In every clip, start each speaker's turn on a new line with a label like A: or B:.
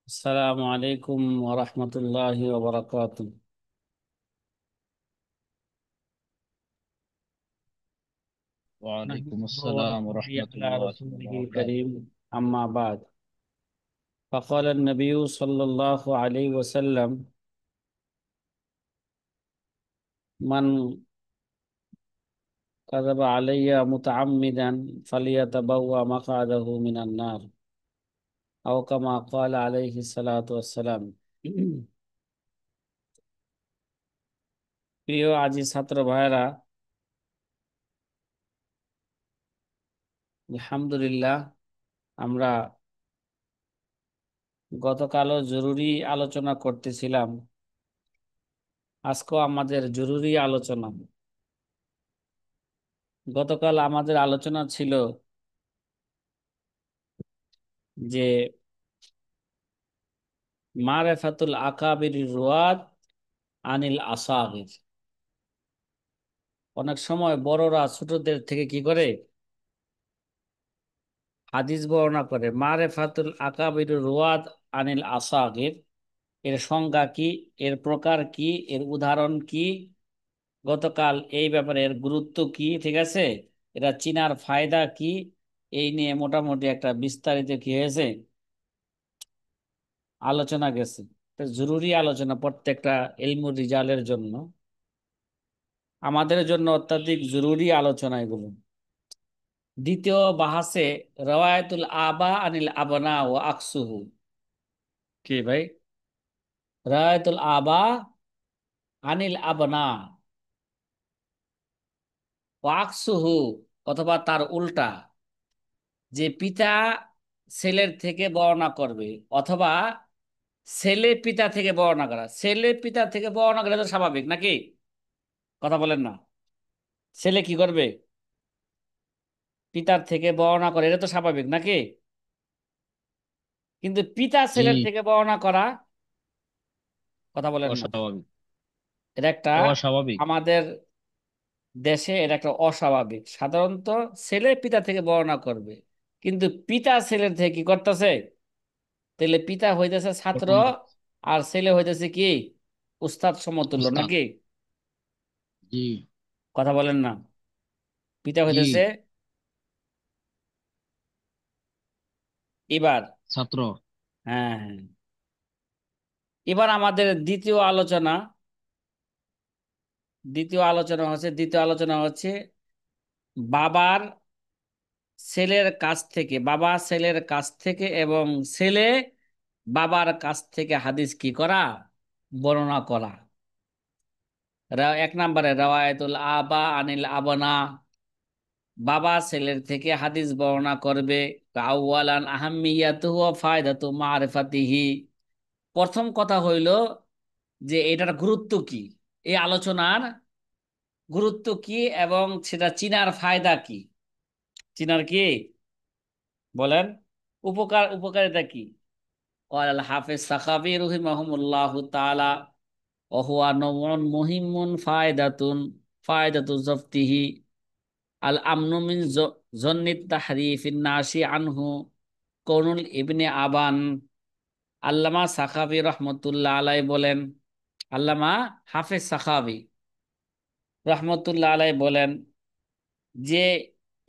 A: আসসালামু আলাইকুম ওরহমতুল্লাহি ওবরাকাতুহ।
B: وعليكم
A: نحمده
B: السلام
A: ونصلي
B: ورحمة
A: على
B: الله
A: رسوله
B: وبركاته.
A: الكريم. أما بعد، فقال النبي صلى الله عليه وسلم: من كذب علي متعمدا فليتبوأ مقعده من النار، أو كما قال عليه الصلاة والسلام। প্রিয় আজি ছাত্র ভাইরা, আলহামদুলিল্লাহ, আমরা গতকালও জরুরি আলোচনা করতেছিলাম। আজকেও আমাদের জরুরি আলোচনা। গতকাল আমাদের আলোচনা ছিল যে মারেফাতুল আকাবির রুয়াত আনিল আসাগির। অনেক সময় বড়রা ছোটদের থেকে কি করে? হাদিস বর্ণনা করে। মারেফাতুল আকাবির রুয়াত আনিল আসাগির এর সংজ্ঞা কি, এর প্রকার কি, এর উদাহরণ কি, গতকাল এই ব্যাপারে এর গুরুত্ব কি, ঠিক আছে, এটা চিনার ফায়দা কি, এই নিয়ে মোটামুটি একটা বিস্তারিত কি হয়েছে, আলোচনা গেছে। তো জরুরি আলোচনা প্রত্যেকটা ইলমুর রিজালের জন্য, আমাদের জন্য অত্যাধিক জরুরি আলোচনা এগুলো। দ্বিতীয় বাহাসে রওয়ায়াতুল আবা আনিল আবনা ও আকসুহু। কি ভাই? রওয়ায়াতুল আবা আনিল আবনা ও আকসুহু, অথবা তার উল্টা, যে পিতা ছেলের থেকে বর্ণনা করবে, অথবা ছেলে পিতা থেকে বর্ণনা করা। ছেলে পিতা থেকে বর্ণনা করা তো স্বাভাবিক নাকি? কথা বলেন না। ছেলে কি করবে? পিতার থেকে বর্ণনা করে, এটা তো স্বাভাবিক নাকি? কিন্তু পিতা
B: জি।
A: ছেলের থেকে বর্ণনা করা, কথা বলেন না,
B: অস্বাভাবিক।
A: এটা একটা,
B: এটা অস্বাভাবিক।
A: আমাদের দেশে এটা একটা অস্বাভাবিক। সাধারণত ছেলে পিতা থেকে বর্ণনা করবে, কিন্তু পিতা ছেলের থেকে কি করতেছে? তাহলে পিতা হইতেছে ছাত্র,
B: বর্ণনা
A: আর ছেলে হইতেছে কি? উস্তাদ সমতুল্য
B: উস্তাদ।
A: নাকি?
B: জি।
A: কথা বলেন না। পিতা
B: জি।
A: হইতেছে, এবার,
B: ছাত্র।
A: হ্যাঁ হ্যাঁ, এবার আমাদের দ্বিতীয় আলোচনা হচ্ছে বাবার বাবা ছেলের কাছ থেকে এবং ছেলে বাবার কাছ থেকে হাদিস কি করা? বর্ণনা করা। এক নম্বরে রাওয়ায়াতুল আবা আনিল আবনা, বাবা ছেলের থেকে হাদিস বর্ণনা করবে। আউয়ালান আহাম্মিয়াতুহু ওয়া ফায়দাতু মারিফাতিহি। প্রথম কথা হইল যে এটার গুরুত্ব কি, এই আলোচনার গুরুত্ব কি, এবং সেটা চিনার ফায়দা কি। চিনার কি বলেন, উপকারিতা কি? قال الحافظ সাখাবী রাহিমাহুল্লাহু তাআলা: ওহুয়া নওউন মুহিম্মুন ফায়দাতু জফতিহি আল আমনু মিন জন্নিত তাহরিফিন নাশি আনহু কৌনুল ইবনে আবান। আল্লামা সাখাবী রহমতুল্লাহ আলাই বলেন, আল্লামা হাফেজ সাখাবী রহমতুল্লাহ আলাই বলেন যে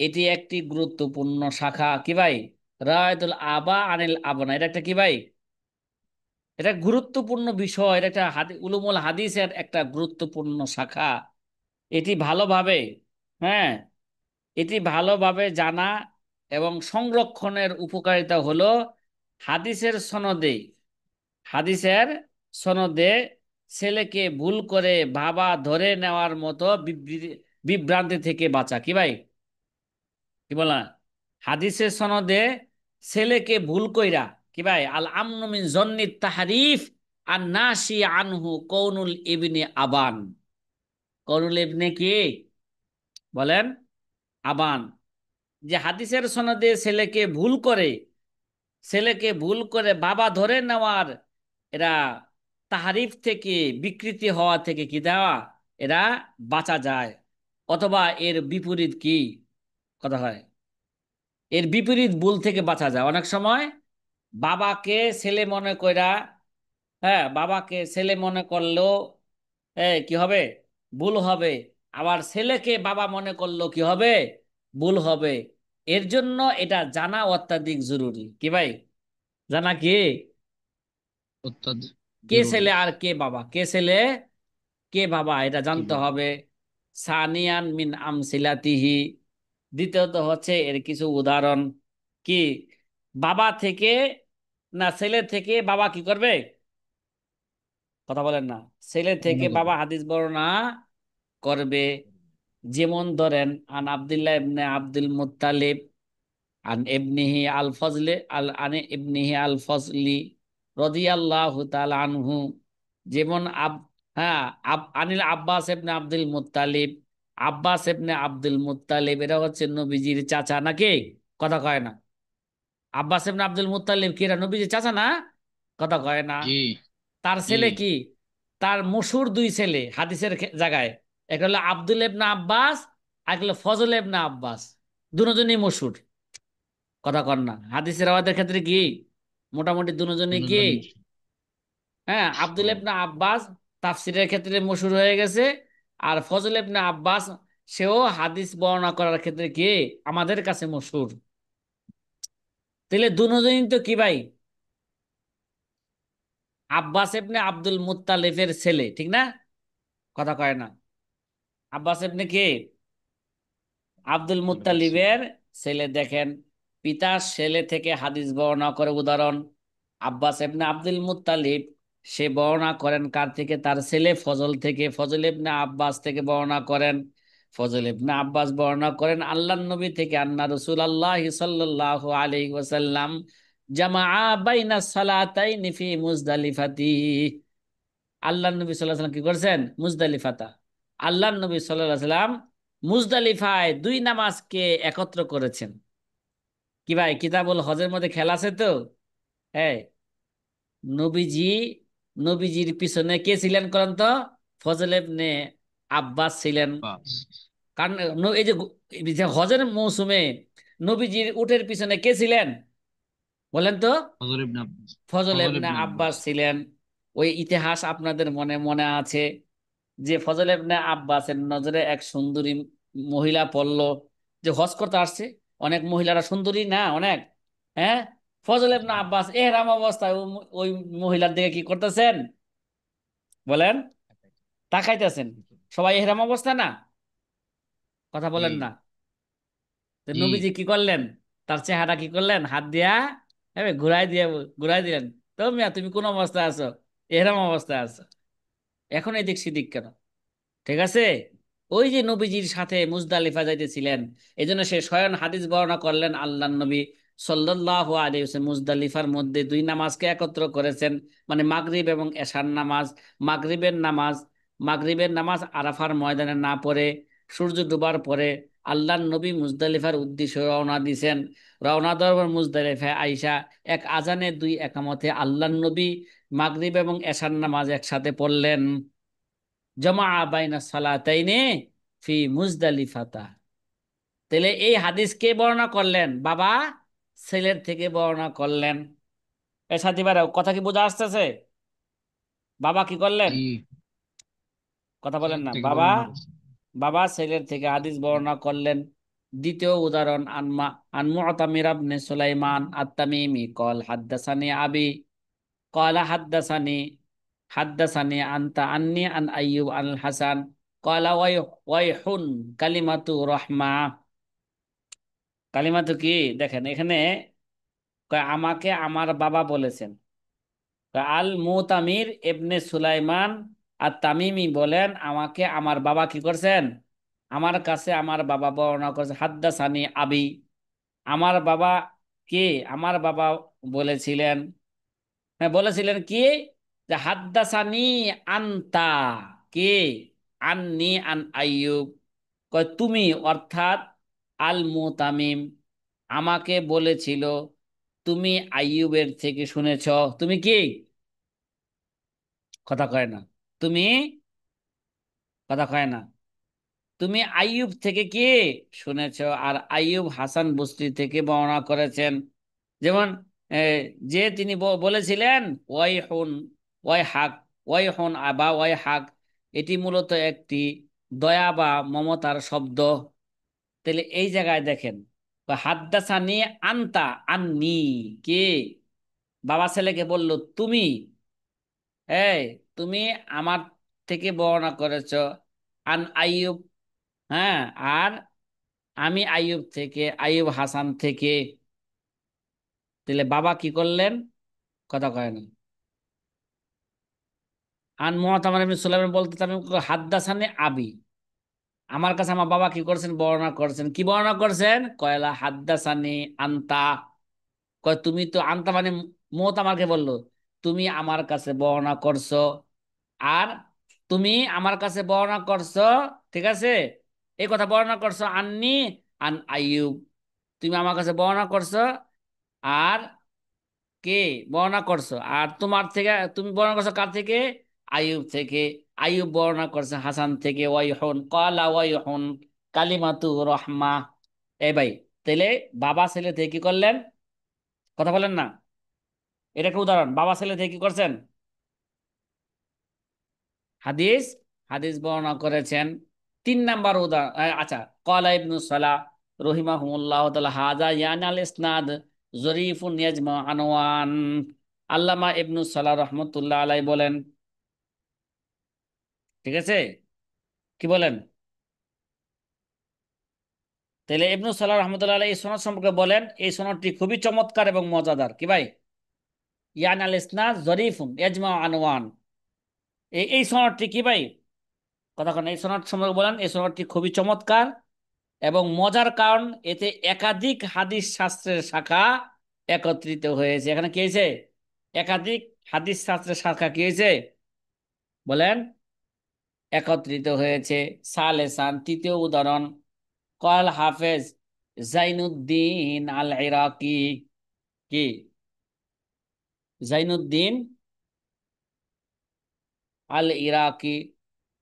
A: এটি একটি গুরুত্বপূর্ণ শাখা। কি ভাই? রায়তুল আবা আনিল আবনা, এটা একটা কি ভাই? এটা গুরুত্বপূর্ণ বিষয়, এটা একটা উলুমুল হাদিসের একটা গুরুত্বপূর্ণ শাখা। এটি ভালোভাবে, হ্যাঁ, এটি ভালোভাবে জানা এবং সংরক্ষণের উপকারিতা হলো হাদিসের সনদে হাদিসের সনদে ছেলেকে ভুল করে বাবা ধরে নেওয়ার মতো বিভ্রান্তি থেকে বাঁচা। কি ভাই? কি বলা? হাদিসের সনদে ছেলেকে ভুল কইরা, কি ভাই, আল আমনু মিন জন্নি তাহরিফ আর নাসি আনহু কৌনুল ইবনে আবান। কৌনুল ইবনে কি বলেন? আবান। যে হাদিসের সনদে ছেলেকে ভুল করে বাবা ধরে নেওয়ার, এরা তাহারিফ থেকে, বিকৃতি হওয়া থেকে কি দেওয়া, এরা বাঁচা যায়। অথবা এর বিপরীত কি কথা হয়, এর বিপরীত ভুল থেকে বাঁচা যায় অনেক সময়। বাবাকে ছেলে মনে কইরা, হ্যাঁ বাবাকে ছেলে মনে করলেও কি হবে? ভুল হবে। আবার ছেলেকে বাবা মনে করলেও কি হবে? ভুল হবে। এর জন্য এটা জানা অত্যাধিক জরুরি। কি ভাই? জানা কি
B: অত্যাধিক
A: কে
B: জরুরি।
A: ছেলে আর কে বাবা, কে ছেলে কে বাবা এটা
B: কি
A: জানতে
B: বাবা?
A: হবে। সানিয়ান মিন আমসিলাতিহি, দ্বিতীয়ত হচ্ছে এর কিছু উদাহরণ। কি? বাবা থেকে, না ছেলে থেকে বাবা কি করবে? কথা বলেন না। ছেলে থেকে
B: বর্ণনা
A: বাবা
B: করবে।
A: হাদিস বর্ণনা করবে। যেমন ধরেন, আন আব্দুল্লাহ ইবনে আব্দুল মুত্তালিব আন ইবনিহি আল ফজলে আল আন ইবনিহি আল ফজলি রাদিয়াল্লাহু তাআলা আনহু। যেমন হ্যাঁ, আনিল আব্বাস ইবনে আব্দুল মুত্তালিব। আব্বাস ইবনে আব্দুল মুত্তালিব এরা হচ্ছে নবীজির চাচা নাকি? কথা কয় না। আব্বাস ইবনে আব্দুল মুত্তালিব কি এরা নবীজির চাচা না? কথা কয় না।
B: জি।
A: তার
B: জি।
A: ছেলে কি? তার মশহুর দুই ছেলে হাদিসের জায়গায়, একটা হলো আব্দুল ইবনে আব্বাস, আর একটা হলো ফজল ইবনে আব্বাস। দুজনই মশহুর। কথা কর না। হাদিসের রাওয়াতের ক্ষেত্রে কি মোটামুটি দুজনই কি?
B: দুজন মুসলিম।
A: হ্যাঁ, আব্দুল
B: সর।
A: ইবনে আব্বাস তাফসিরের ক্ষেত্রে মশহুর হয়ে গেছে। আর ফজল ইবনে আব্বাস সেও হাদিস বর্ণনা করার ক্ষেত্রে কি আমাদের কাছে মশহুর। তাহলে দুজনই তো কি ভাই? আব্বাস ইবনে আব্দুল মুত্তালিফের ছেলে, ঠিক না? কথা কয় না। আব্বাস ইবনে কে? আব্দুল
B: তালেবের ছিল।
A: মুত্তালিবের ছেলে। দেখেন, পিতার ছেলে থেকে হাদিস বর্ণনা করে উদাহরণ আব্বাস ইবনে আব্দুল মুত্তালিব। সে বর্ণনা করেন কার থেকে? তার ছেলে ফজল থেকে। ফজল ইবনে আব্বাস থেকে বর্ণনা করেন। ফজল ইবনে আব্বাস বর্ণনা করেন আল্লাহর নবী থেকে, আন্না রাসূলুল্লাহ সাল্লাল্লাহু আলাইহি ওয়াসাল্লাম জামাআ বাইনা সালাতাইনি ফি মুজদালিফাতি। আল্লাহর নবী সাল্লাল্লাহু আলাইহি ওয়াসাল্লাম কি করছেন? মুজদালিফাতা। আল্লাহর নবী সাল্লাল্লাহু আলাইহি ওয়াসাল্লাম মুজদালিফায় দুই নামাজকে একত্র করেছেন। কি ভাই, কিতাবুল হজের মধ্যে খেলা আছে তো? হ্যাঁ। নবীজি, নবীজির পিছনে কে ছিলেন করেন তো? ফজল ইবনে আব্বাস ছিলেন।
B: বাস।
A: কারণ এই যে হজের মৌসুমে নবীজির উটের পিছনে কে ছিলেন বলেন তো?
B: ফজল ইবনে আব্বাস।
A: ফজল
B: ফজল
A: ইবনে
B: ইবনে
A: আব্বাস
B: আব্বাস।
A: ছিলেন। ওই ইতিহাস আপনাদের মনে মনে আছে যে ফজল ইবনে আব্বাসের নজরে এক সুন্দরী মহিলা পড়লো, যে হজ করতে আসছে। অনেক মহিলারা সুন্দরী না অনেক? হ্যাঁ। ফজল
B: জি।
A: ইবনে আব্বাস এহরাম অবস্থায় ওই মহিলার দিকে কি করতেছেন বলেন? তাকাইতেছেন। সবাই এহরাম অবস্থা না? কথা
B: জি।
A: বলেন না। তো
B: জি।
A: নবীজি কি করলেন? তার চেহারা কি করলেন? হাত দিয়া ঘুরাই দিয়ে ঘুরাই দিলেন। তো মিয়া তুমি কোন অবস্থায় আছো? এহরাম অবস্থায় আছো। এখন এদিক সেদিক কেন? ঠিক আছে। ওই যে নবীজির সাথে মুজদালিফা যাইতেছিলেন, এই জন্য সে স্বয়ং হাদিস বর্ণনা করলেন আল্লাহ নবী সাল্লাল্লাহু আলাইহি ওয়াসাল্লাম মুজদালিফার মধ্যে দুই নামাজকে একত্র করেছেন। মানে মাগরিব এবং এশার নামাজ। মাগরিবের নামাজ, মাগরিবের নামাজ আরাফার ময়দানে না পড়ে সূর্য ডুবার পরে আল্লাহ নবী মুজদালিফার উদ্দেশ্যে রওনা দিছেন। রওনা দেওয়ার পর মুজদালিফায় আইসা এক আজানে দুই একামতে আল্লাহ নবী মাগরিব এবং এশার নামাজ একসাথে পড়লেন। জমা বাইনা সালাতাইনে ফি মুজদালিফাতা। তাহলে এই হাদিস কে বর্ণনা করলেন? বাবা ছেলের থেকে বর্ণনা করলেন। এ সাথী ভাইরা কথা কি বোঝা আসতেছে? বাবা কি করলেন?
B: জি।
A: কথা বলেন
B: ছেলের
A: না।
B: থেকে
A: বাবা,
B: বর্ণনা করছে।
A: বাবা ছেলের থেকে হাদিস বর্ণনা করলেন। দ্বিতীয় উদাহরণ, আন মুতামির ইবনে সুলাইমান আত-তামিমি কল হাদ্দাসানি আবি قال حدثني أنت عني عن أيوب عن الحسن قال ويح كلمة رحمة। কালিমাতু কি? দেখেন এখানে কয় আমাকে আমার বাবা বলেছেন। কয় আল মুতামির ইবনে সুলাইমান আর তামিমি বলেন আমাকে আমার বাবা কি করছেন? আমার কাছে আমার বাবা বর্ণনা করেছে হাদ্দাসানি আবি। আমার বাবা কি? আমার বাবা বলেছিলেন, হ্যাঁ বলেছিলেন কি? যে হাদ্দাসানি আনতা, কে? আন্নি আন আইয়ুব। কয় তুমি অর্থাৎ আল মুতামিম আমাকে বলেছিল তুমি আইয়ুবের থেকে শুনেছ। তুমি কি? কথা কয় না। তুমি, কথা কয় না। তুমি আইয়ুব থেকে কি শুনেছ। আর আইয়ুব হাসান বসরি থেকে বর্ণনা করেছেন। যেমন এ, যে তিনি বলেছিলেন ওয়াই হুন, ওয়াই হাক, ওয়াই হুন আবা ওয়াই হাক, এটি মূলত একটি দয়া বা মমতার শব্দ। তাহলে এই জায়গায় দেখেন, হাদ্দাসানি আনতা আন্নি, কে বাবা ছেলেকে বলল তুমি, এই তুমি আমার থেকে বর্ণনা করেছো, আন আইয়ুব, হ্যাঁ, আর আমি আইয়ুব থেকে, আইয়ুব হাসান থেকে। তাহলে বাবা কি করলেন? কথা কয় না। আন মুআতামার ইবনে সুলাইমান বলতে আমি হাদ্দাসানি আবি, আমার কাছে আমার বাবা কি করছেন? বর্ণনা করছেন। কি বর্ণনা করছেন? কয়লা হাদ্দাসানি আনতা, কয় তুমি তো, আনতা মানে মুআতামারকে বললো তুমি আমার কাছে বর্ণনা করছো, আর তুমি আমার কাছে বর্ণনা করছো, ঠিক আছে, এই কথা বর্ণনা করছো আননি, আন আইয়ুব, তুমি আমার কাছে বর্ণনা করছো, আর কে বর্ণনা করছো, আর তোমার থেকে তুমি বর্ণনা করছো কার থেকে? আইয়ুব থেকে। আইয়ুব বর্ণনা করছে হাসান থেকে। ওয়াইহুন ক্বালা ওয়াইহুন কালিমাতু রহমা। এই ভাই, তাহলে বাবা ছেলে থেকে কি করলেন? কথা বলেন না। এটা একটা উদাহরণ, বাবা ছেলে থেকে কি করছেন? হাদিস, হাদিস বর্ণনা করেছেন। 3 নাম্বার উদাহরণ, আচ্ছা, ক্বালা ইবনু সালাহ রহিমাহুল্লাহ তাআলা হাযা ইয়ানি আল ইসনাদ জরিফুন ইয়াজমা আনওয়ান। আল্লামা ইবনু সালাহ রহমতুল্লাহ আলাই বলেন, ঠিক আছে, কি বলেন? তাহলে ইবনু সালাহ রহমতুল্লাহ আলাই এই সনদ সম্পর্কে বলেন, এই সনদটি খুবই চমৎকার এবং মজাদার। কি ভাই? ইয়ান আল ইসনাদ জরিফুন ইয়াজমা আনওয়ান, এই সনদটি কি ভাই? কতক্ষণ এই সনদ সম্পর্কে বলেন, এই সনদটি খুবই চমৎকার এবং মজার, কারণ এতে একাধিক হাদিস শাস্ত্রের শাখা একত্রিত হয়েছে। এখানে কি হয়েছে? একাধিক হাদিস শাস্ত্রের শাখা কি হয়েছে? বলেন, একত্রিত হয়েছে। সালেসান, তৃতীয় উদাহরণ, কল হাফেজ জাইনুদ্দিন আল ইরাকি, কি জাইনুদ্দিন আল ইরাকি,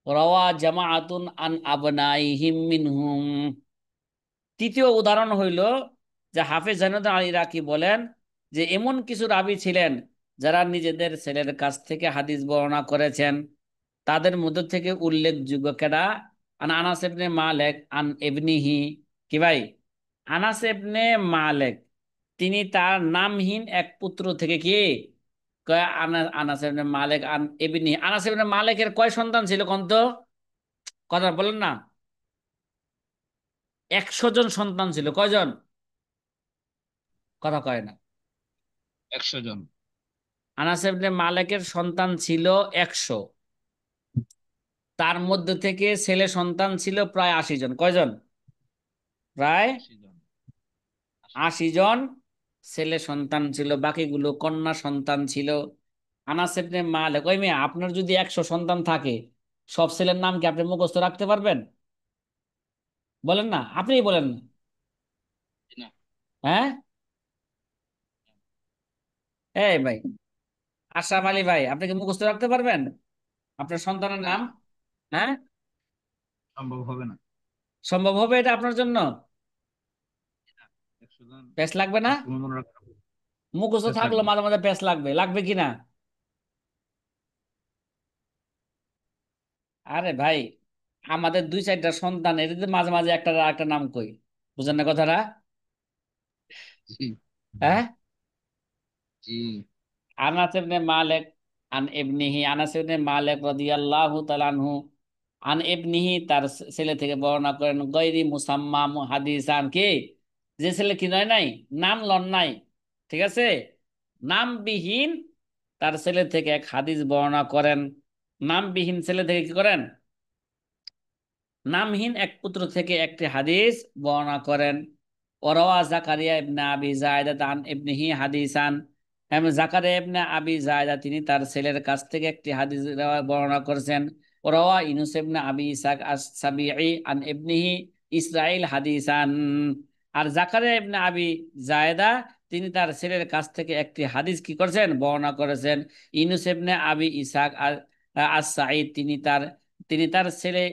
A: রওয়া জামাআতুন আন আবনাইহিম মিনহুম। তৃতীয় উদাহরণ হইল যে হাফেজ জাইনুদ্দিন আল ইরাকি বলেন যে এমন কিছু রাবী ছিলেন যারা নিজেদের ছেলের কাছ থেকে হাদিস বর্ণনা করেছেন। তাদের মধ্য থেকে উল্লেখযোগ্য কেডা? আনাস ইবনে মালিক আন ইবনিহি, কি ভাই? আনাস ইবনে মালিক, তিনি তার নামহীন এক পুত্র থেকে, কি কয় আনাস ইবনে মালিক আন ইবনিহি, আনাস ইবনে মালিকের কয় সন্তান ছিল কোন তো? কথা বলেন না। 100 জন সন্তান ছিল। কয়জন? কথা কয় না।
B: 100 জন।
A: আনাস ইবনে মালিকের সন্তান ছিল 100, তার মধ্যে থেকে ছেলে সন্তান ছিল প্রায় 80 জন। কয়জন? প্রায়
B: 80 জন। 80।
A: 80 জন ছেলে সন্তান ছিল, বাকিগুলো কন্যা সন্তান ছিল। আনাস ইবনে মালিক, ওই মেয়ে, আপনার যদি 100 সন্তান থাকে, সব ছেলের নাম কি আপনি মুখস্থ রাখতে পারবেন? বলেন না, আপনিই বলেন না।
B: না।
A: হ্যাঁ, এই ভাই, আশরাফ আলী ভাই, আপনি কি মুখস্থ রাখতে পারবেন আপনার সন্তানের
B: না,
A: নাম? হ্যাঁ,
B: সম্ভব হবে না।
A: সম্ভব হবে এটা আপনার জন্য?
B: না, 100 জন
A: প্যাস লাগবে না?
B: সবসময় মনে রাখা
A: মুখস্থ
B: বেশ
A: থাকলো,
B: লাগবে।
A: মাঝে মাঝে প্যাস লাগবে, লাগবে কি না? আরে ভাই, আমাদের 2-4টা সন্তান, এদের মাঝে মাঝে একটা একটা নাম কই, বুঝেন না কথাটা?
B: জি।
A: হ্যাঁ,
B: জি।
A: আনাস ইবনে মালিক আন ইবনিহি, আনাস ইবনে মালিক রাদিয়াল্লাহু তাআলা আনহু, আন ইবনিহি, তার ছেলে থেকে বর্ণনা করেন, গৈরি মুসাম্মা হাদিসান, কি যে ছেলে কি নয় নাই, নাম লন নাই, ঠিক আছে, নামবিহীন তার ছেলে থেকে এক হাদিস বর্ণনা করেন। নামবিহীন ছেলে থেকে কি করেন? নামহীন এক পুত্র থেকে একটি হাদিস বর্ণনা করেন। ওরাওয়া জাকারিয়া ইবনে আবি জায়দা আন ইবনিহি হাদিসান, জাকারিয়া ইবনে আবি জায়দা তিনি তার ছেলের কাছ থেকে একটি হাদিস বর্ণনা করেছেন। ওরাওয়া ইউনুস ইবনে আবি ইসহাক আস-সাবিঈ আন ইবনিহি ইসরাইল হাদিসান, আর জাকারিয়া ইবনে আবি জায়দা তিনি তার ছেলের কাছ থেকে একটি হাদিস কি করেছেন? বর্ণনা করেছেন। ইউনুস ইবনে আবি ইসহাক আস-সাঈদ তিনি তার ছেলে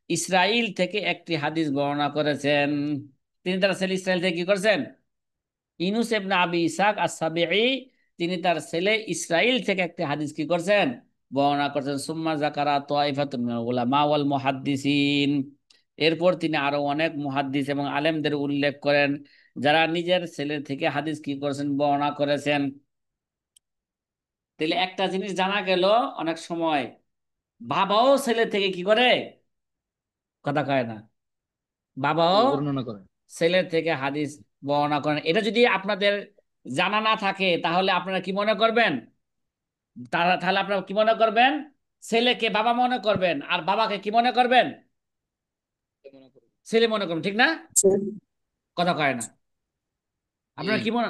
A: ইসরাইল থেকে একটি হাদিস বর্ণনা করেছেন। তিনি তার ছেলে ইসরাইল থেকে কি করেছেন? ইউনুস ইবনে আবি ইসহাক আস-সাবিঈ, তিনি তার ছেলে ইসরাইল থেকে একটা হাদিস কি করছেন, বর্ণনা করছেন। সুম্মা যাকারা তাইফাতুন মিনাল উলামা ওয়াল মুহাদ্দিসিন, এরপর তিনি আরো অনেক মুহাদ্দিস এবং আলেমদের উল্লেখ করেন যারা নিজের ছেলে থেকে হাদিস কি করেছেন, বর্ণনা করেছেন। তাহলে একটা জিনিস জানা গেল, অনেক সময় বাবাও ছেলে থেকে কি করে, কথা কয় না,
B: জি,
A: বাবাও
B: বর্ণনা করেন।
A: ছেলের থেকে হাদিস বর্ণনা করেন। এটা যদি আপনাদের জানা না থাকে তাহলে আপনারা কি মনে করবেন, তাহলে আপনারা কি মনে করবেন, ছেলেকে বাবা মনে করবেন আর বাবাকে কি মনে করবেন,
B: মনে করেন।
A: ছেলে মনে করবেন, ঠিক না? কথা কয় না,
B: জি।
A: আপনারা কি মনে,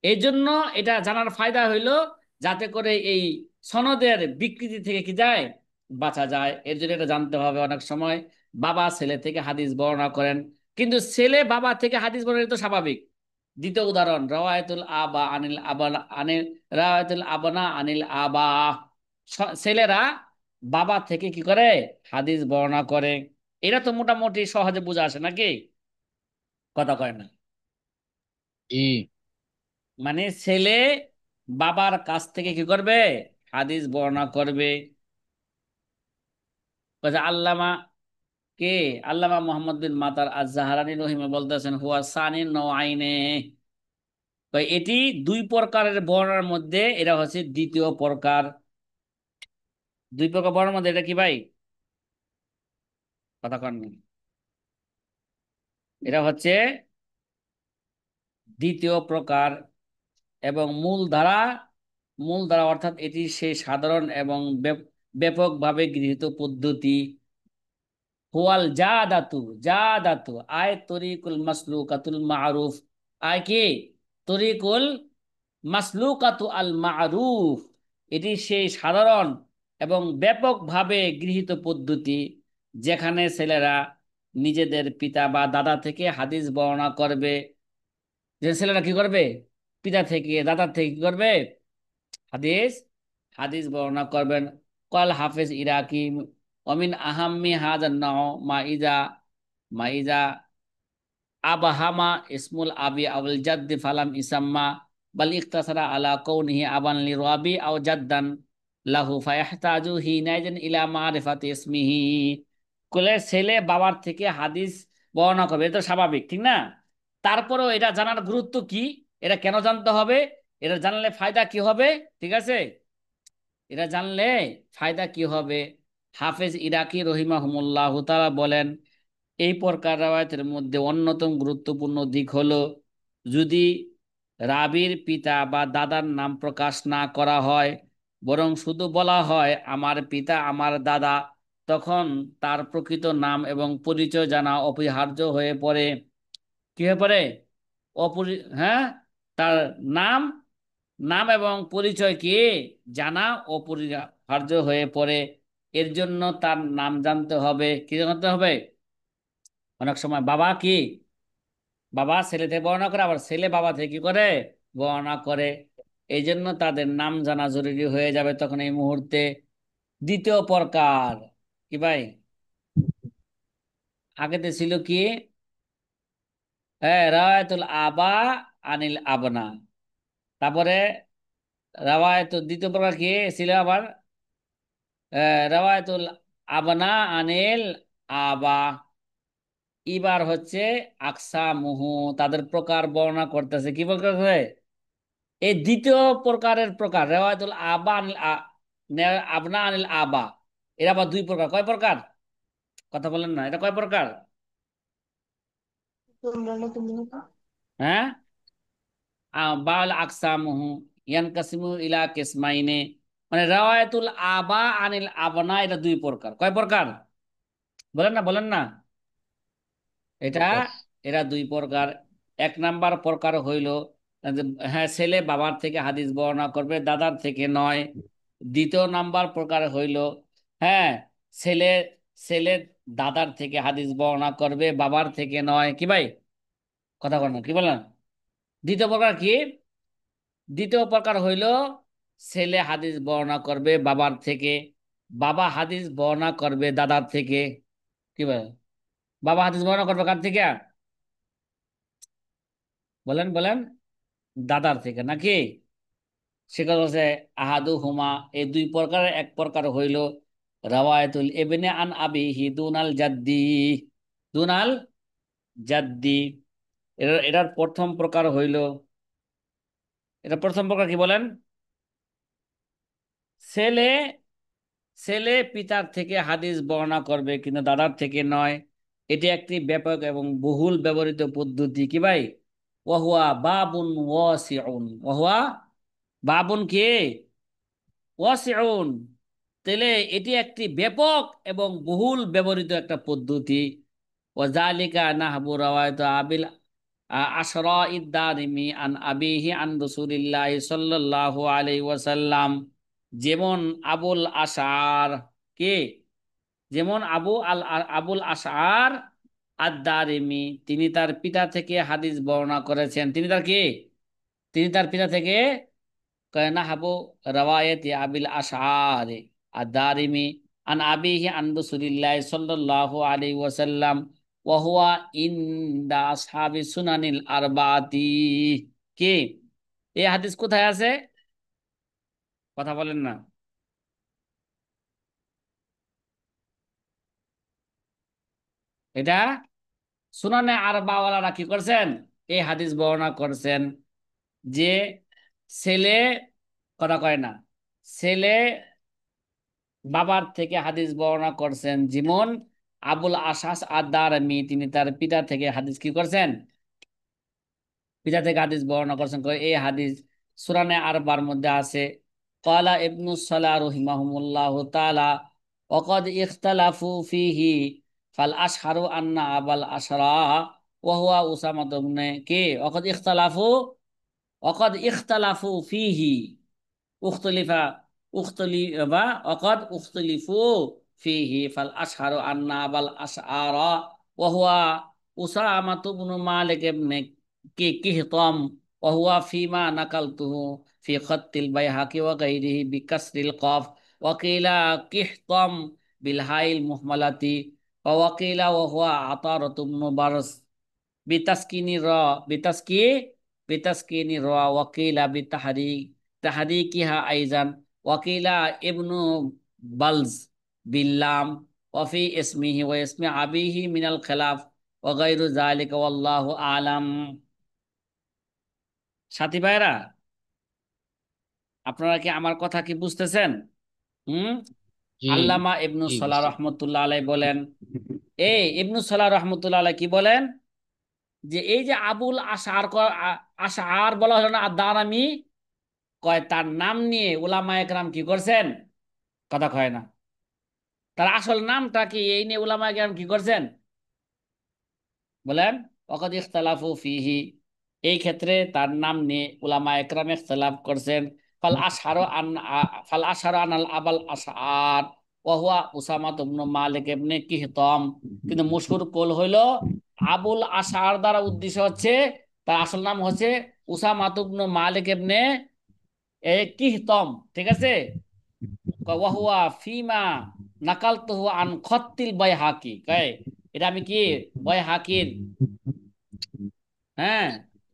A: এই জন্য এটা জানার ফায়দা হইলো যাতে করে এই সনদের বিকৃতি থেকে কি যায়, বাঁচা যায়। এর জন্য এটা জানতে হবে। অনেক সময় বাবা ছেলে থেকে হাদিস বর্ণনা করেন, কিন্তু ছেলে বাবা থেকে হাদিস বর্ণনা তো স্বাভাবিক। দ্বিতীয় উদাহরণ, রাওয়ায়াতুল আবা আনিল আবানা আনিল রাওয়ায়াতুল আবানা আনিল আবা, ছেলেরা বাবা থেকে কি করে, হাদিস বর্ণনা করে। এটা তো মোটামুটি সহজে বোঝা আসে নাকি, কথা কয় না?
B: জি।
A: মানে ছেলে বাবার কাছ থেকে কি করবে, হাদিস বর্ণনা করবে। বলছে আল্লামা কে, আল্লামা মোহাম্মদ বিন মাতার আজ-জাহরানী রহিমে বলতেছেন হুয়া সানি নওয়াইনে, তো এটি দুই প্রকারের বর্ণনার মধ্যে এটা হচ্ছে দ্বিতীয় প্রকার। দুই প্রকার বর্ণনার মধ্যে এটা কি ভাই, কথা কন না, এটা হচ্ছে দ্বিতীয় প্রকার। এবং মূল ধারা অর্থাৎ এটি সেই সাধারণ এবং ব্যাপকভাবে গৃহীত পদ্ধতি। হুয়াল জাদাতু, জাদাতু আয় তরিকুল মাসলুকাতুল মারুফ, আয় কি, তরিকুল মাসলুকাতু আল মারুফ, এটি সেই সাধারণ এবং ব্যাপকভাবে গৃহীত পদ্ধতি যেখানে ছেলেরা নিজেদের পিতা বা দাদা থেকে হাদিস বর্ণনা করবে। যে ছেলেরা কি করবে, পিতা থেকে দাদার থেকে কি করবে, হাদিস হাদিস বর্ণনা করবেন। কল হাফেজ ইরাকি অমিন আহাম্মি হাজান নাও মাইজা মাইজা আবাহামা ইসমুল আবি আউল জাদ্দি ফালাম ইসাম্মা বাল ইখতাসারা আলা কৌনিহি আবান লিরাবি আও জাদ্দান লাহু ফায়াহতাজু হিনাইজান ইলা মারিফাতি ইসমিহি। কোলে ছেলে বাবার থেকে হাদিস বর্ণনা করবে, এটা তো স্বাভাবিক, ঠিক না? তারপরেও এটা জানার গুরুত্ব কি, এটা কেন জানতে হবে, এটা জানলে ফায়দা কি হবে, ঠিক আছে, এটা জানলে ফায়দা কি হবে। হাফেজ ইরাকি রহিমাহুমুল্লাহ তাআলা বলেন, এই প্রকার রাওয়ায়াতের মধ্যে অন্যতম গুরুত্বপূর্ণ দিক হলো যদি রাবীর পিতা বা দাদার নাম প্রকাশ না করা হয়, বরং শুধু বলা হয় আমার পিতা আমার দাদা, তখন তার প্রকৃত নাম এবং পরিচয় জানা অপরিহার্য হয়ে পড়ে। কি হয়ে পড়ে, হ্যাঁ, তার নাম, নাম এবং পরিচয় কি জানা অপরিহার্য হয়ে পড়ে। এর জন্য তার নাম জানতে হবে, কি জানতে হবে, অনেক সময় বাবা কি, বাবা ছেলে থেকে বর্ণনা করে, আবার ছেলে বাবা থেকে কি করে, বর্ণনা করে। এই জন্য তাদের নাম জানা জরুরি হয়ে যাবে তখন এই মুহূর্তে। দ্বিতীয় প্রকার কি ভাই, আগেতে ছিল কি, হ্যাঁ, রাওয়ায়াতুল আবা আনিল আবনা, তারপরে দ্বিতীয় প্রকার কি ছিল আবার, রাওয়ায়াতুল আবনা আনিল আবা। এবার হচ্ছে আকসা মুহু, তাদের প্রকার বর্ণনা করতেছে, কি প্রকার করতেছে, এই দ্বিতীয় প্রকারের প্রকার রেওয়ায়তুল আবা আনিল আবনা আনিল আবা, এরা আবার দুই প্রকার, কয় প্রকার, কথা বলেন না, এটা কয় প্রকার, হ্যাঁ, বাউল আকসামুহু ইয়ানকাসিমু ইলা কিসমাইনে, মানে রেওয়ায়তুল আবা আনিল আবনা এটা দুই প্রকার, কয় প্রকার, বলেন না বলেন না, এটা,
B: প্রকার।
A: এরা দুই প্রকার। এক নাম্বার প্রকার হইল যে, হ্যাঁ, ছেলে বাবার থেকে হাদিস বর্ণনা করবে, দাদার থেকে নয়। দ্বিতীয় নাম্বার প্রকার হইল, হ্যাঁ, ছেলে ছেলে দাদার থেকে হাদিস বর্ণনা করবে, বাবার থেকে নয়, কি ভাই, কথা বলেন কি বলেন। দ্বিতীয় প্রকার কি, দ্বিতীয় প্রকার হইল ছেলে হাদিস বর্ণনা করবে বাবার থেকে, বাবা হাদিস বর্ণনা করবে দাদার থেকে, কি বলেন, বাবা হাদিস বর্ণনা করবে কার থেকে, বলেন বলেন, দাদার থেকে নাকি? সে কথা হচ্ছে আহাদু হুমা, এই দুই প্রকারের এক প্রকার হইল রাওয়ায়াতুল ইবনে আন আবিহি দুনাল জাদ্দি, দুনাল জাদ্দি। এটার প্রথম প্রকার হইল, এটা প্রথম প্রকার কি বলেন? ছেলে ছেলে পিতার থেকে হাদিস বর্ণনা করবে কিন্তু দাদার থেকে নয়। এটি একটি ব্যাপক এবং বহুল ব্যবহৃত পদ্ধতি কি ভাই? ওয়াহুয়া বাবুন ওয়াসিউন, ওয়াহুয়া বাবুন কি ওয়াসিউন, তাহলে এটি একটি ব্যাপক এবং বহুল ব্যবহৃত একটা পদ্ধতি। ওয়াজালিকা নাহবু রাওয়ায়াত আবিল আশরা ইদ্দারিমি আন আবিহি আন রাসূলিল্লাহি সাল্লাল্লাহু আলাইহি ওয়াসাল্লাম, যেমন আবুল আশআর কে, যেমন আবুল আশআর আদ-দারিমি, তিনি তার পিতা থেকে হাদিস বর্ণনা করেছেন। তিনি তার কি, তিনি তার পিতা থেকে নাহাবু রাওয়ায়াতি আবিল আশআরি আদ-দারিমি আন আবিহি আন রাসূলিল্লাহি সাল্লাল্লাহু আলাইহি ওয়াসাল্লাম ওয়া হুয়া ইনদা আসহাবি সুনানিল আরবাতি। কি, এই হাদিস কোথায় আছে? কথা বলেন না। এটা সুনানে আরবাওয়ালারা কি করছেন? এই হাদিস বর্ণনা করছেন যে ছেলে, কথা কয় না, ছেলে বাবার থেকে হাদিস বর্ণনা করছেন, যেমন আবুল আশাস আদ-দারমি, তিনি তার পিতা থেকে হাদিস কি করছেন, পিতা থেকে হাদিস বর্ণনা করছেন। এই হাদিস সূরানে আরবার মধ্যে আছে। ক্বালা ইবনু সালাহ রাহিমাহুল্লাহু তাআলা ওয়াকাদ ইখতালাফু ফীহি ফাল আশহারু আন্না আবাল আশরা ওয়া হুয়া উসামা ইবনে কি, ওয়াকাদ ইখতালাফু ফীহি, উখতুলিফা, উখতুলিফা ওয়াকাদ উখতুলিফু ফীহি ফাল আশহারু আন্না আবাল আশআরা ওয়া হুয়া উসামা ইবনে মালিক ইবনে কি কিহতাম ওয়া হুয়া ফীমা নাকালতুহু ফি খাত্তিল বাইহাকি ওয়া গায়রিহি বিকাসরিল কফ ওয়া কিলা কিহতাম বিল হাইল মুহমালাতি ওয়া ওয়াকিলা ওয়া হুয়া আতারাতু ইবনে বারস বিতাসকিনি র, বিতাসকি বিতাসকিনি র ওয়াকিলা তাহরিকিহা আইজান ওয়াকিলা ইবনু বালজ বিল্লাম ওয়াফি ইসমিহি ওয়া ইসমি আবিহি মিনাল খিলাফ ওয়া গায়রু যালিকা ওয়াল্লাহু আলাম। সাথী ভাইরা, আপনারা কি আমার কথা কি বুঝতেছেন? হুম।
B: জি
A: আল্লামা ইবনু
B: জি
A: সালাহ
B: বুঝতে
A: রহমতুল্লাহ আলাই বলেন, এই ইবনু সালাহ রহমতুল্লাহ আলাই কি বলেন, যে এই যে আবুল আশআর আশআর বলা হলো না আদ-দারামি, কয় তার নাম নিয়ে উলামায়ে কেরাম কি করছেন? কথা কয় না। তার আসল নামটা কি এই নিয়ে উলামায়ে কেরাম কি করছেন বলেন? ওয়াকাদ ইখতালাফু ফীহি, এই ক্ষেত্রে তার নাম নিয়ে উলামায়ে কেরাম ইখতিলাফ করছেন। ফাল আশহারু আনাল আবাল আশআর ওয়া হুয়া উসামা ইবনে মালিক ইবনে কিহতাম, কিন্তু মশহুর কৌল হইল আবুল আশআর দ্বারা উদ্দেশ্য হচ্ছে তার আসল নাম হচ্ছে উসামা ইবনে মালিক ইবনে কিহতাম, ঠিক আছে? ওয়াহুয়া ফিমা নাকালতুহু আন খত্তিল বাইহাকি, কয় এটা আমি কি বাইহাকির, হ্যাঁ,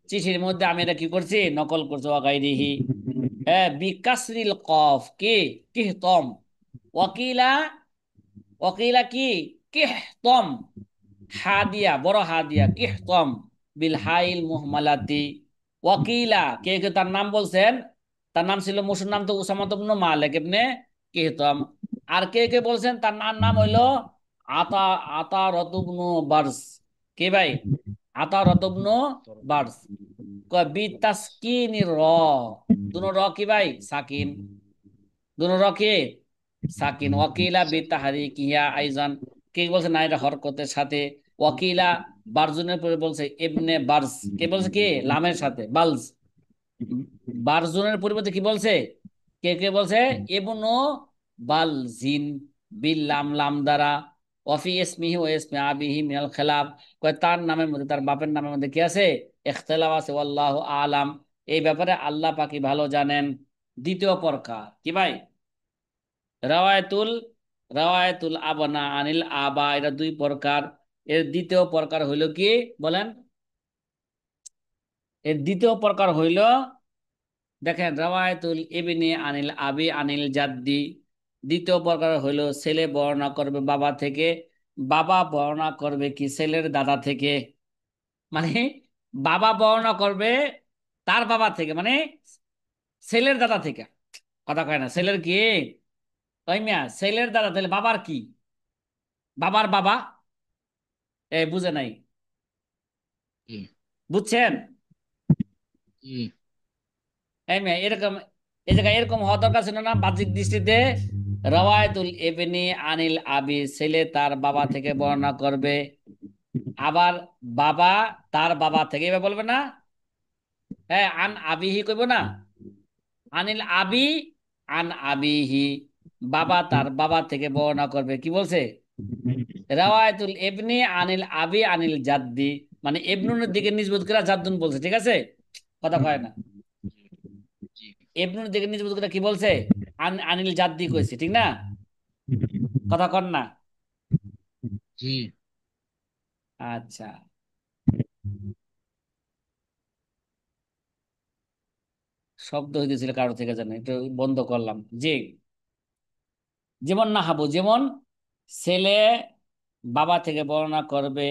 A: চিঠির মধ্যে আমি এটা কি করছি, নকল করছি। ওয়াগাইরিহি, হ্যাঁ, বিকাসরিল কফ কি কিহতম, ওয়াকিলা, ওয়াকিলা কি কিহতম, হাদিয়া বড় হাদিয়া কিহতম বিল হাইল মুহমালাতি, ওয়াকিলা কে কে তার নাম বলছেন, তার নাম ছিল মুসুর নাম তো উসামা ইবনে মালিক ইবনে কিহতম। আর কে কে বলছেন তার নাম নাম হইলো আতা, আতা রতুবনু বার্স, কে ভাই? আতা রতুবনু বার্স। কয় বি তাসকিনি র, দুনো র কি ভাই সাকিন, দুনো র কি সাকিন। ওয়াকিলা বি তাহরিকিয়া আইজান, কে বলছে না এটা হরকতের সাথে। ওয়াকিলা বারজুনের পরে বলছে ইবনে বার্জ, কে বলছে কি লামের সাথে বালজ, বারজুনের পরিবর্তে কি বলছে, কে কে বলছে ইবনু বালজিন বিল লাম, লাম দ্বারা। ওয়াফি ইসমিহি ওয়া ইসমি আবিহি মিনাল খিলাফ, কয় তার নামের মধ্যে তার বাপের নামের মধ্যে কি আছে, ইখতিলাফ আছে। আল্লাহু আলাম, এই ব্যাপারে আল্লাহ পাকি ভালো জানেন। দ্বিতীয় প্রকার কি ভাই? রাওয়ায়াতুল, রাওয়ায়াতুল আবনা আনিল আবা, এটা দুই প্রকার। এর দ্বিতীয় প্রকার হইল কি বলেন? এর দ্বিতীয় প্রকার হইল, দেখেন, রাওয়ায়াতুল ইবনে আনিল আবি আনিল জাদ্দি। দ্বিতীয় প্রকার হইল ছেলে বর্ণনা করবে বাবা থেকে, বাবা বর্ণনা করবে কি ছেলের দাদা থেকে। মানে বাবা বর্ণনা করবে তার বাবা থেকে, মানে ছেলের দাদা থেকে। কথা কয় না, ছেলের কি, ওই মিয়া ছেলের দাদা, তাহলে বাবার কি, বাবার বাবা। বুঝে নাই,
B: জি।
A: বুঝছেন?
B: জি।
A: এই মিয়া এরকম, এই জায়গায় এরকম হওয়া দরকার ছিল না বাহ্যিক দৃষ্টিতে। রওয়ায়াতুল ইবনি আনিল আবি, ছেলে তার বাবা থেকে বর্ণনা করবে, আবার বাবা তার বাবা থেকে, এবার বলবে না, হ্যাঁ, আন আবিহি কইব না, আনিল আবি আন আবিহি, বাবা তার বাবা থেকে বর্ণনা করবে, কি বলছে, রাওয়ায়াতুল ইবনি আনিল আবি আনিল জাদ্দি, মানে ইবনুনের দিকে নিসবত করে জাদ্দুন বলছে, ঠিক আছে? কথা কয় না,
B: জি।
A: ইবনুনের দিকে নিসবত করে কি বলছে, আনিল জাদ্দি কইছে, ঠিক না? কথা কন না।
B: জি।
A: আচ্ছা, শব্দ হইতেছিল কারো থেকে জানেন, একটু বন্ধ করলাম। জি, যেমন না হাবু, যেমন ছেলে বাবা থেকে বর্ণনা করবে,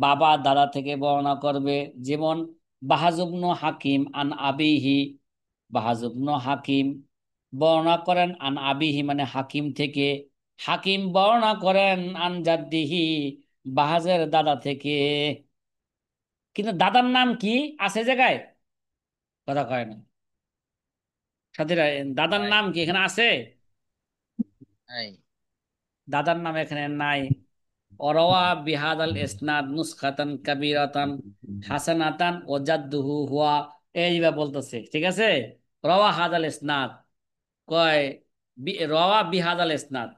A: বাবা দাদা থেকে বর্ণনা করবে। যেমন বাহাজুবনু হাকিম আন আবিহি, বাহাজুবনু হাকিম বর্ণনা করেন আন আবিহি মানে হাকিম থেকে, হাকিম বর্ণনা করেন আন জাদ্দিহি বাহাজের দাদা থেকে। কিন্তু দাদার নাম কি আছে জায়গায়? কথা কয় না সাথীরা, দাদার
B: নাই।
A: নাম কি এখানে আছে?
B: নাই।
A: দাদার নাম এখানে নাই। অরওয়া বিহাদাল ইসনাদ নুসখাতান কাবীরাতান হাসানাতান ও জাদ্দুহু হুয়া, এইভাবে বলতেছে, ঠিক আছে? রওয়া হাদাল ইসনাদ, কয় রওয়া বিহাদাল ইসনাদ,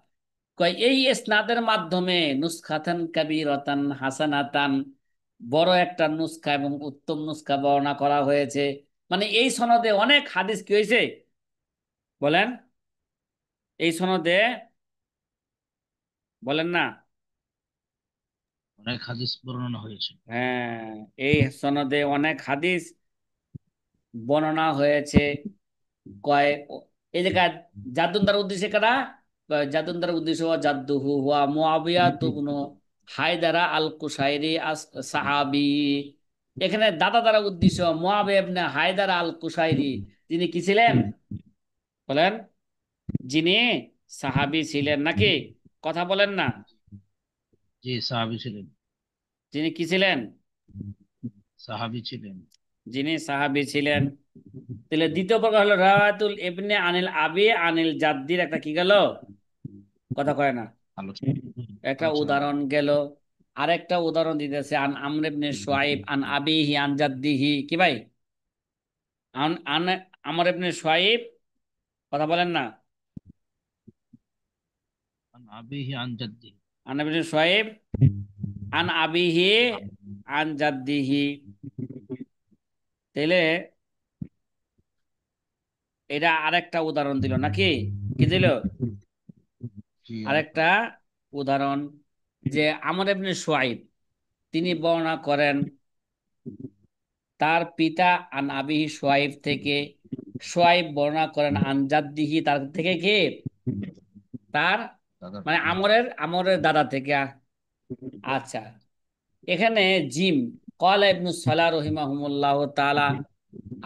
A: কয় এই ইসনাদের মাধ্যমে নুসখাতান কাবীরাতান হাসানাতান, বড় একটা নুসখা এবং উত্তম নুসখা বর্ণনা করা হয়েছে। মানে এই সনদে অনেক হাদিস কি হয়েছে বলেন, এই সনদে, বলেন না।
B: অনেক হাদিস বর্ণনা হয়েছে।
A: হ্যাঁ, এই সনদে অনেক হাদিস বর্ণনা হয়েছে। কয় এই জায়গায় জাদ্দুন দ্বারা উদ্দেশ্যে কারা, কয় জাদ্দুন দ্বারা উদ্দেশ্য হওয়া জাদ্দুহু হুয়া মুআবিয়া তুবনু হায়দারা আল কুশাইরি সাহাবি। এখানে দাদা দ্বারা উদ্দেশ্য মুআবিয়া ইবনে হায়দার আল কুশাইরি, তিনি কি ছিলেন বলেন, যিনি সাহাবী ছিলেন নাকি? কথা বলেন না,
B: জি, সাহাবী ছিলেন।
A: যিনি কি ছিলেন,
B: সাহাবী ছিলেন।
A: যিনি সাহাবী ছিলেন। তাহলে দ্বিতীয় প্রকার হলো রাওয়াতুল ইবনে আনিল আবি আনিল জাদ্দির একটা কি গেল, কথা কয় না,
B: আলোচনা।
A: একটা
B: আলোচনা গেল।
A: উদাহরণ গেল। আরেকটা উদাহরণ দিতেছে, আন আমর ইবনে শুআইব আন আবিহি আন জাদ্দিহি, কি ভাই, আন আন আমর ইবনে শুআইব, কথা বলেন না,
B: আন আবিহি আন জাদ্দি।
A: আন ইবনে শুআইব আন আবিহি আন জাদ্দিহি। তাইলে এটা আরেকটা উদাহরণ দিল নাকি, কি দিল,
B: জি, আরেকটা।
A: আরেকটা উদাহরণ, যে আমর ইবনে শুআইব তিনি বর্ণনা করেন তার পিতা আন আবিহি শুআইব থেকে, শুআইব বর্ণনা করেন আন জাদ্দিহি তার থেকে, কে, তার
B: দাদার
A: মানে
B: থেকে।
A: আমরের আমরের দাদা থেকে। আচ্ছা, এখানে জিম, ক্বালা ইবনু সালাহ রহিমাহুমুল্লাহ তাআলা,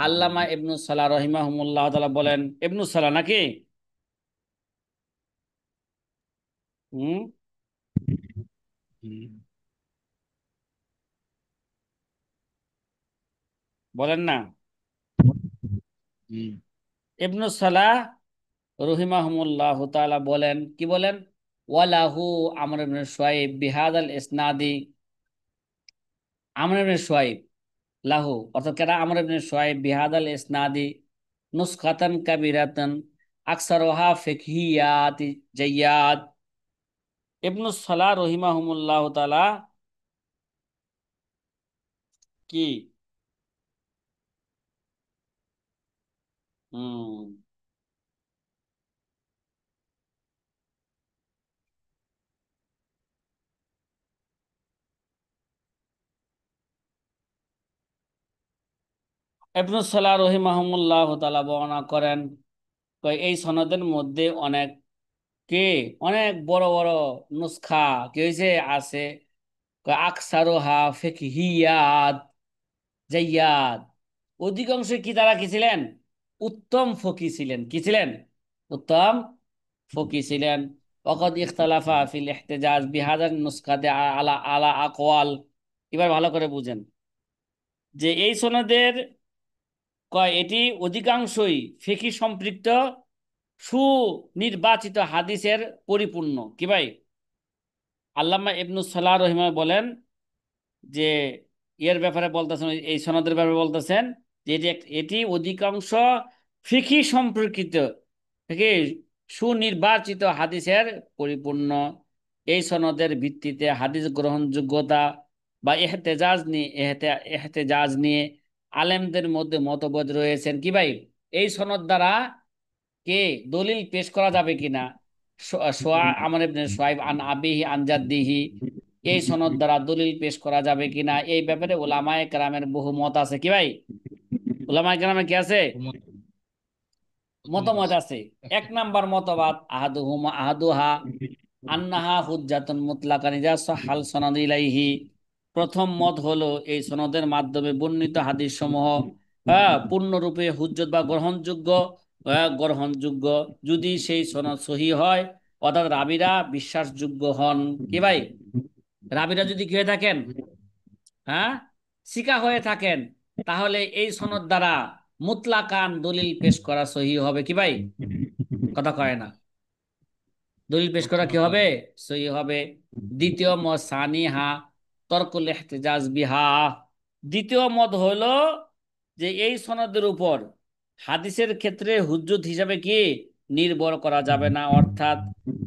A: আল্লামা ইবনু সালাহ রহিমাহুমুল্লাহ তাআলা বলেন, ইবনু সালাহ নাকি, হুম,
B: জি।
A: বলেন না,
B: জি।
A: ইবনু সালাহ রহিমাহুমুল্লাহ তাআলা বলেন, কি বলেন, ওয়ালাহু আমর ইবনে শুআইব বিহাদাল ইসনাদি, আমর ইবনে শুআইব লাহু, অর্থাৎ কেরা, আমর ইবনে শুআইব বিহাদাল ইসনাদি নুসখাতান কাবীরাতান আকসারুহা ফিকহিয়াতি জাইয়াদ। ইবনু সালাহ রহিমাহুমুল্লাহ তাআলা কি, হুম, ইবনে সালাহ রহিমাহুল্লাহ তাআলা বর্ণনা করেন, এই সনদের মধ্যে কে অনেক বড় বড় নুসখা কি হয়েছে আছে, আকসারোহা ফিকহিয়াত জাইয়াদ, অধিকাংশ কি তারা কি ছিলেন, উত্তম ফকি ছিলেন, কি ছিলেন, উত্তম ফকি ছিলেন। ওয়াকাদ ইখতালাফা ফিল ইহতিজাজ বিহাদার নুসখাতে আলা আলা আকওয়াল। এবার ভালো করে বুঝেন যে এই সনদের এটি অধিকাংশই ফিকহি সম্পৃক্ত সুনির্বাচিত হাদিসের পরিপূর্ণ, কি ভাই। আল্লামা ইবনু সালাহ রহিমা বলেন যে এর ব্যাপারে বলতেছেন, এই সনদের ব্যাপারে বলতেছেন যে এটি অধিকাংশ ফিকহি সম্পর্কিত থেকে সুনির্বাচিত হাদিসের পরিপূর্ণ। এই সনদের ভিত্তিতে হাদিস গ্রহণযোগ্যতা বা এহতেজাজ নিয়ে আলেমদের মধ্যে মতভেদ রয়েছেন, কি ভাই। এই সনদ দ্বারা কে দলিল পেশ করা যাবে কিনা, সোয়া আমর ইবনে সোয়াইব আন আবিহি আন জাদ্দিহি, এই সনদ দ্বারা দলিল পেশ করা যাবে কিনা, এই ব্যাপারে উলামায়ে কেরামের বহু মত আছে, কি ভাই। উলামায়ে কেরামের কি আছে,
B: মত মতামত
A: মতামত
B: আছে।
A: আছে। এক
B: একটা
A: নাম্বার মতবাদ আহাদুহা আন্নাহা হুজ্জাতুন মুতলাকান ইযা সাহাল সনাদ ইলাইহি। প্রথম মত হলো এই সনদের মাধ্যমে বর্ণিত হাদিস সমূহ পূর্ণরূপে হুজ্জত বা গ্রহণযোগ্য যদি সেই সনদ সহি হয়, অর্থাৎ রাবীরা বিশ্বাসযোগ্য হন, কি ভাই। রাবীরা যদি কি হয়ে থাকেন, হ্যাঁ, শিকা হয়ে থাকেন, তাহলে এই সনদ দ্বারা মুতলাকান দলিল পেশ করা সহি হবে, কি ভাই। কথা কয় না, দলিল পেশ করা
B: কথা
A: কি
B: কয়
A: হবে,
B: না।
A: সহি হবে। দ্বিতীয় মত সানিহা তরকুল ইহতিজাজ বিহা। দ্বিতীয় মত হলো যে এই সনদের উপর হাদিসের ক্ষেত্রে হুজ্জত হিসাবে কি নির্ভর করা যাবে না, অর্থাৎ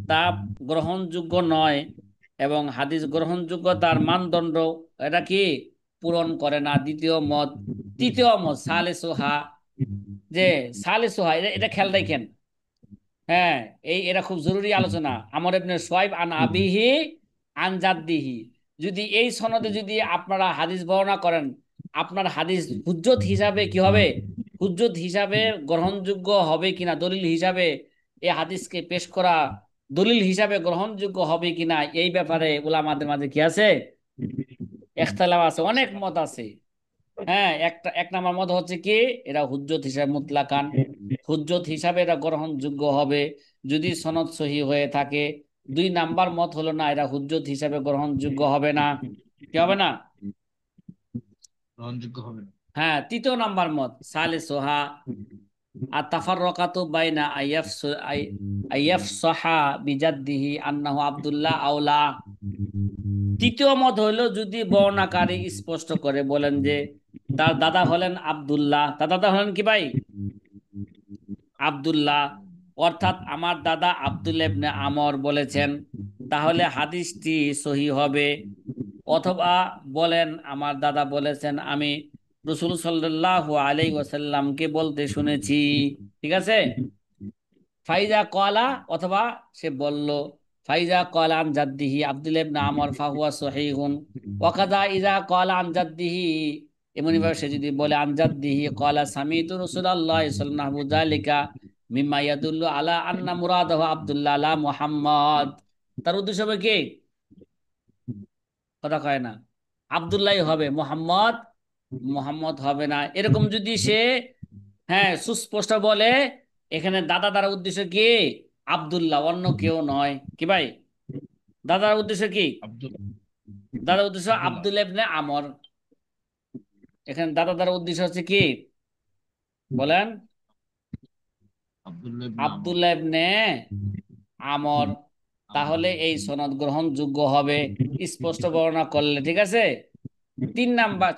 A: তা গ্রহণযোগ্য নয় এবং হাদিস গ্রহণযোগ্য তার মানদণ্ড এটা কি পূরণ করে না, দ্বিতীয় মত। তৃতীয় মত সালেসোহা, যে সালেসোহা এটা এটা খেয়াল রাখেন, হ্যাঁ, এরা খুব জরুরি আলোচনা। আমর ইবনে সোয়াইব আন আবিহি আন জাদ্দিহি, যদি এই সনদে যদি আপনারা হাদিস বর্ণনা করেন, আপনার হাদিস হুজ্জত হিসাবে কি হবে, হুজ্জত হিসাবে গ্রহণযোগ্য হবে কিনা, দলিল হিসাবে এই হাদিসকে পেশ করা দলিল হিসাবে গ্রহণযোগ্য হবে কিনা, এই ব্যাপারে উলামাদের মাঝে কি আছে, ইখতিলাফ আছে,
B: মত আছে,
A: অনেক মত আছে। হ্যাঁ, এক নাম্বার মত হচ্ছে কি এরা হুজ্জত হিসাবে মুতলাকান, হুজ্জত হিসাবে এরা গ্রহণযোগ্য হবে যদি সনদ সহি হয়ে থাকে। দুই নাম্বার মত হলো না, এরা হুজ্জত হিসাবে গ্রহণযোগ্য হবে না, কি হবে না।
B: গ্রহণযোগ্য হবে না।
A: হ্যাঁ, তৃতীয় নাম্বার মত সালিসুহা আর তাফাররাকাতু বাইনা আইয়াফসাহা বিজাদ্দিহি আন্নাহু আব্দুল্লাহ আওলা। তৃতীয় মত হইল যদি বর্ণনাকারী স্পষ্ট করে বলেন যে তার দাদা হলেন আব্দুল্লাহ, তার দাদা হলেন কি ভাই, আব্দুল্লাহ, অর্থাৎ আমার দাদা আব্দুল্লাহ ইবনে আমর বলেছেন, তাহলে হাদিসটি সহি হবে। অথবা বলেন আমার দাদা বলেছেন আমি রাসূল সাল্লাল্লাহু আলাইহি ওয়াসাল্লামকে বলতে শুনেছি, ঠিক আছে। ফাইজা কলা, অথবা সে বলল ফাইজা কলা আন জাদ্দিহি আব্দুল্লাহ ইবনে আমর ফাহুয়া সহিহুন। ওয়াকাদা ইজা কলা আন জাদ্দিহি, এমনি ভাবে সে যদি বলে আন জাদ্দিহি কলা সামিতু রাসূলুল্লাহ সাল্লাল্লাহু আলাইহি যালিকা মিম্মা ইয়াদুল্লু আলা আন্না মুরাদাহু আব্দুল্লাহ লা মুহাম্মদ, তার উদ্দেশ্য হবে কি, কথা কয় না, আব্দুল্লাহ হবে, মোহাম্মদ মোহাম্মদ হবে না, এরকম যদি সে হ্যাঁ সুস্পষ্ট বলে, এখানে দাদা দ্বারা উদ্দেশ্য কি আব্দুল্লাহ, অন্য কেউ নয়, কি ভাই। দাদার উদ্দেশ্য কি,
B: আব্দুল
A: দাদার উদ্দেশ্য
B: আব্দুল্লাহ।
A: আব্দুল্লাহ ইবনে আমর। এখানে দাদা দ্বারা উদ্দেশ্য হচ্ছে কি বলেন,
B: আব্দুল্লাহ ইবনে আমর।
A: আব্দুল্লাহ ইবনে আমর।
B: আমর।
A: তাহলে এই সনদ গ্রহণযোগ্য হবে স্পষ্ট বর্ণনা করলে, ঠিক আছে। তিন নাম্বার,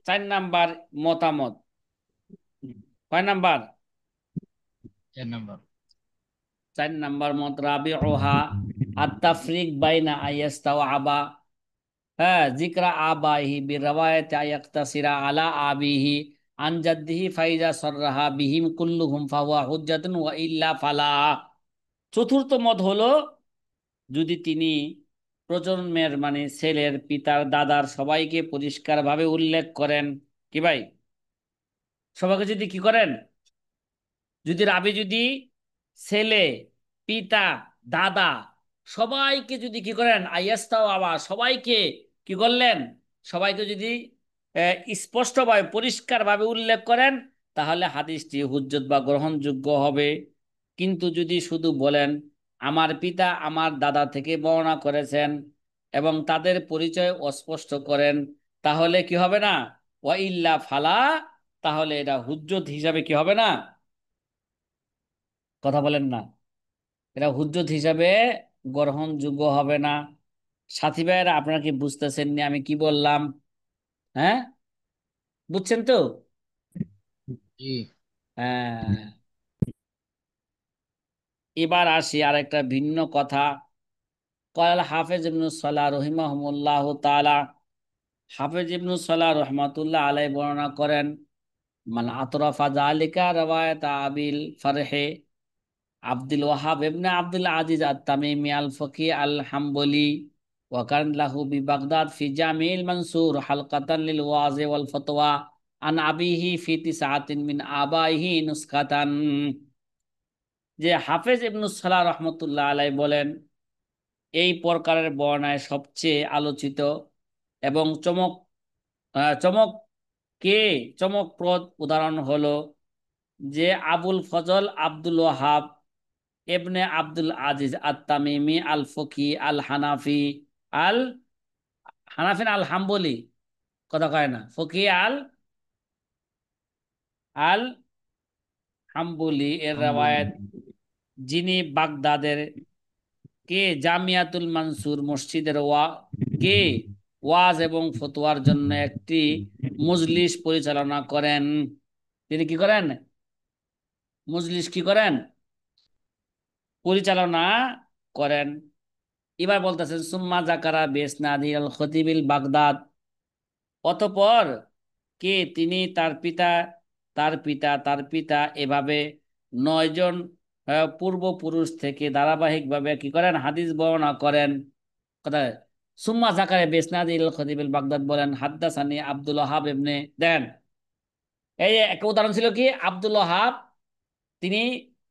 A: চার নাম্বার মতামত, কয় নাম্বার,
B: 4 নাম্বার।
A: চার নাম্বার মত রাবিউহা আত-তাফরিক বাইনা আইয়াস্তাও আবা, হ্যাঁ, জিকরা আবাহি বিরওয়ায়াত আয়াক্তাসিরা আলা আবিহি আন জাদ্দিহি ফাইজা সররাহা বিহিম কুল্লুহুম ফাহুয়া হুজ্জাতুন ওয়া ইল্লা ফালা। চতুর্থ মত হলো যদি তিনি প্রজন্মের মানে ছেলের পিতার দাদার সবাইকে পরিষ্কারভাবে উল্লেখ করেন, কি ভাই, সবাইকে যদি কি করেন, যদি রাবি যদি ছেলে, পিতা, দাদা সবাইকে যদি কি করেন, আইয়াস্তাও আবার সবাইকে কি করলেন, সবাইকে যদি স্পষ্টভাবে পরিষ্কারভাবে উল্লেখ করেন, তাহলে হাদিসটি হুজ্জত বা গ্রহণযোগ্য হবে। কিন্তু যদি শুধু বলেন আমার পিতা আমার দাদা থেকে বর্ণনা করেছেন এবং তাদের পরিচয় অস্পষ্ট করেন, তাহলে কি হবে না, ওয়া ইল্লা ফালা, তাহলে এটা হুজ্জত হিসাবে কি হবে না, কথা বলেন না, এটা হুজ্জত হিসাবে গ্রহণযোগ্য হবে না। সাথী ভাইয়েরা, আপনারা কি বুঝতেছেন না আমি কি বললাম? হ্যাঁ, বুঝছেন তো?
B: জি।
A: হ্যাঁ। এবার আসি আর একটা ভিন্ন কথা। কয়াল হাফেজ ইবনু সালাহ রহিমাহুল্লাহ তাআলা, হাফেজ ইবনু সালাহ রহমাতুল্লাহ আলাই বর্ণনা করেন, মান আতরাফা যালিকা রাওয়ায়াত আবিল ফারহে আব্দুল ওয়াহাব ইবনে আব্দুল আজিজ আত-তামিমি আল ফকি আল হাম্বলি ওয়া কান লাহু বি বাগদাদ ফি জামিল মানসুর হালকাতান লিল ওয়াজি ওয়াল ফতওয়া আন আবিহি ফি তিসআতিন মিন আবাইহি নুসখাতান। যে হাফেজ ইবনু সালাহ রহমতুল্লাহ আলাই বলেন, এই প্রকারের বর্ণায় সবচেয়ে আলোচিত এবং চমক কে চমকপ্রদ উদাহরণ হলো যে আবুল ফজল আব্দুল ওয়াহাব এবনে আব্দুল আজিজ আত তামিমি আল ফকি আল হানাফি আল হানাফিন আল হাম্বলি, কথা কয় না, ফকি আল আল হাম্বলি এর
B: হাম্বলি।
A: রাওয়ায়াত, যিনি বাগদাদের কে জামিয়াতুল মানসুর মসজিদের কে ওয়াজ এবং ফতোয়ার জন্য একটি মজলিস পরিচালনা করেন। তিনি কি করেন, মজলিস কি করেন, পরিচালনা করেন। এবার বলতেছেন সুম্মা জাকারা বেসনাদি আল খতিবিল বাগদাদ, অতঃপর কে তিনি তার পিতা এভাবে 9 জন পূর্বপুরুষ থেকে ধারাবাহিকভাবে কি করেন, হাদিস বর্ণনা করেন। কোথায়, সুম্মা জাকারে বেসনাদি আল খতিবিল বাগদাদ বলেন হাদ্দাসানি আব্দুল ওয়াহাব ইবনে দেন। এই একটা উদাহরণ ছিল কি, আব্দুল ওয়াহাব তিনি,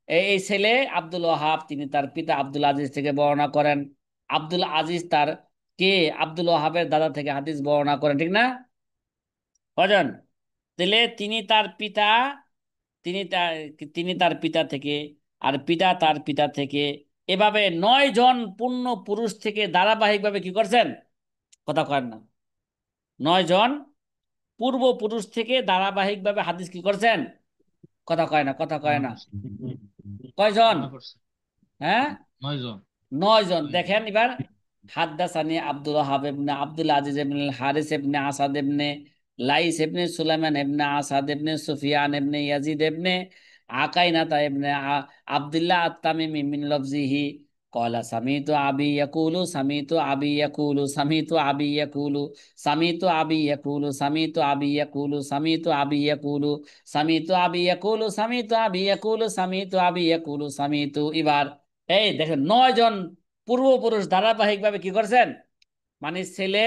A: এই ছেলে আব্দুল ওয়াহাব তিনি তার পিতা আব্দুল আজিজ থেকে বর্ণনা করেন। আব্দুল আজিজ তার কে আব্দুল ওয়াহাবের দাদা থেকে হাদিস বর্ণনা করেন, ঠিক না? কজন? তাহলে তিনি তার তিনি তার পিতা থেকে, আর পিতা তার পিতা থেকে, এভাবে 9 জন পূর্ণ পুরুষ থেকে ধারাবাহিকভাবে কি করছেন, কথা কয়েন না, 9 জন পূর্বপুরুষ থেকে ধারাবাহিকভাবে হাদিস কি করছেন, কথা কয় না, কথা কয়
B: বর্ণনা
A: না,
B: করছে।
A: কয়জন?
B: বর্ণনা করছে।
A: হ্যাঁ,
B: 9 জন।
A: 9 জন।
B: 9 জন।
A: দেখেন এবার, হাদ্দাসানি আব্দুল ওয়াহাব ইবনে আব্দুল আজিজ ইবনে হারিস ইবনে আসাদ ইবনে লাইস ইবনে সুলাইমান ইবনে আসাদ ইবনে সুফিয়ান ইবনে ইয়াজিদ ইবনে আকাইনাতা ইবনে আব্দুল্লাহ আত-তামিমি মিন লফজিহি قال سمعت أبي يقول سمعت أبي يقول سمعت أبي يقول سمعت أبي يقول سمعت أبي يقول سمعت أبي يقول سمعت أبي يقول سمعت أبي يقول سمعت أبي يقول سمعت। এবার এই দেখেন 9 জন পূর্বপুরুষ ধারাবাহিকভাবে কি করছেন, মানে ছেলে